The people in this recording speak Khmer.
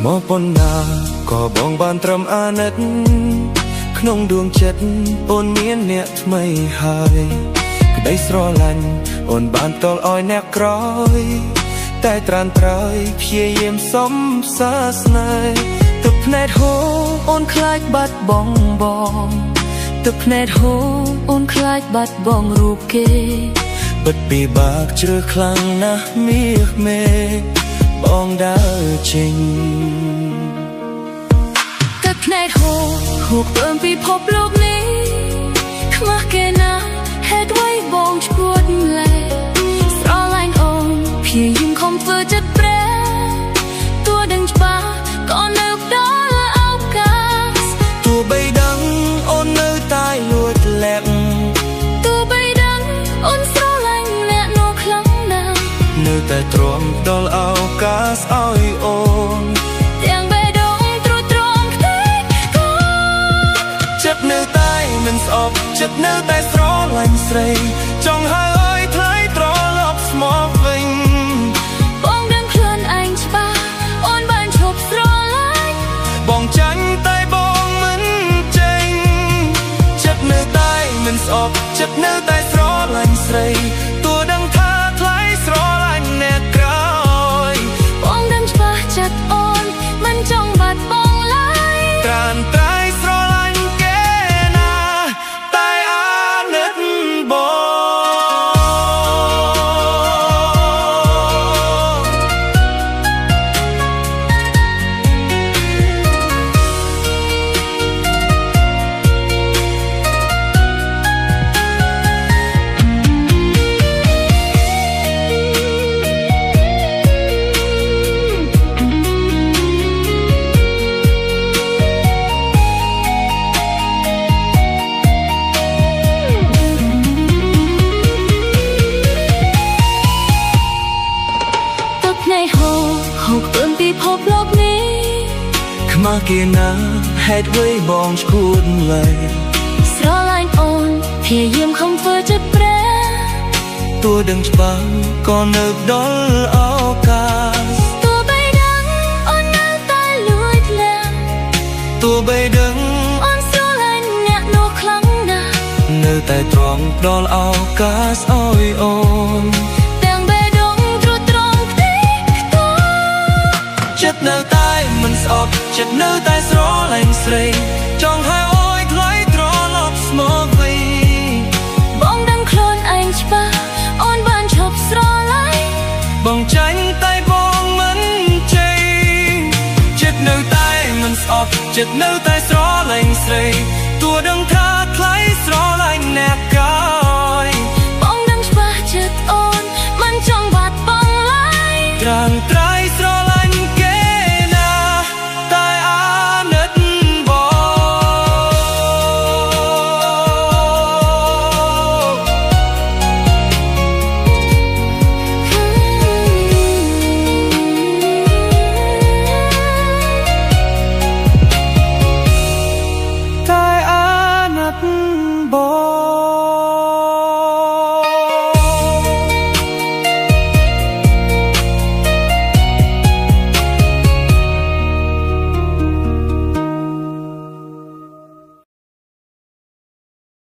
មកប៉ុណ្ណាក៏បងបានត្រឹមអាណិតក្នុងដួងចិត្តអូនមានអ្នកថ្មីហើយក្តីស្រឡាញ់អូនបានតល់ឲ្យអ្នកក្រោយតែត្រានត្រើយព្យាយាមសំសាស្នេហ៍ទឹកភ្នែកហូរអូនខ្លាចបាត់បង់បងទឹកភ្នែកហូរអូនខ្លាចបាត់បង់រូបគេពិតពិបាកជ្រើសខ្លាំងណាស់មាសមេបងដើរចេញទឹកភ្នែកហូរហួកពើមពិភពលោកនេះខ្មាស់គេណាស់ហេតុអ្វីបងឈួតលែស្រឡាញ់អូនព្យាយាមខំធ្វើចិត្តប្រែទោះដឹងច្បាស់ក៏នៅដល់ឱកាសទោះបីដឹងអូននៅតែលួចលាក់ទោះបីដឹងអូនស្រឡាញ់អ្នកនោះខ្លាំងណាស់នៅតែទ្រាំដល់ឱកាសឲ្យអូនទាំងបេះដូងទ្រុឌទ្រង់ខ្ទេចកូនចិត្តនៅតែមិនស្អប់ចិត្តនៅតែស្រឡាញ់ស្រីចង់ហៅឲ្យថ្លៃត្រឡប់ស្មោះវិញបងដឹងខ្លួនឯងច្បាស់អូនបានឈប់ស្រឡាញ់បងចាញ់តែបងមិនចេញចិត្តនៅតែមិនស្អប់ចិត្តនៅតែស្រឡាញ់ស្រីទោះដឹងថាថ្លៃស្រឡាញ់អ្នកក្រោយបងដឹងច្បាស់ចិត្តអូនមិនចង់បាត់បង់ឡើយត្រានត្រៃស្រឡាញ់គេណាតែអាណិតបងខ្មាស់គេណាហេតុអ្វីបងឈួតលែស្រឡាញ់អូនព្យាយាមខំធ្វើចិត្តប្រែទោះដឹងច្បាស់ក៏នៅដល់ឱកាសទោះបីដឹងអូននៅតែលួចលាក់ទោះបីដឹងអូនស្រឡាញ់អ្នកនោះខ្លាំងណាស់នៅតែទ្រាំដល់ឱកាសឲ្យអូនចិត្តនៅតែមិនស្អប់ចិត្តនៅតែស្រឡាញ់ស្រីចង់ឲ្យអូនថ្លៃត្រឡប់ស្មោះវិញបងដឹងខ្លួនឯងច្បាស់អូនបានឈប់ស្រឡាញ់បងចាញ់តែបងមិនចេញចិត្តនៅតែមិនស្អប់ចិត្តនៅតែស្រឡាញ់ស្រីទោះដឹងថាថ្លៃស្រឡាញ់អ្នកក្រៅ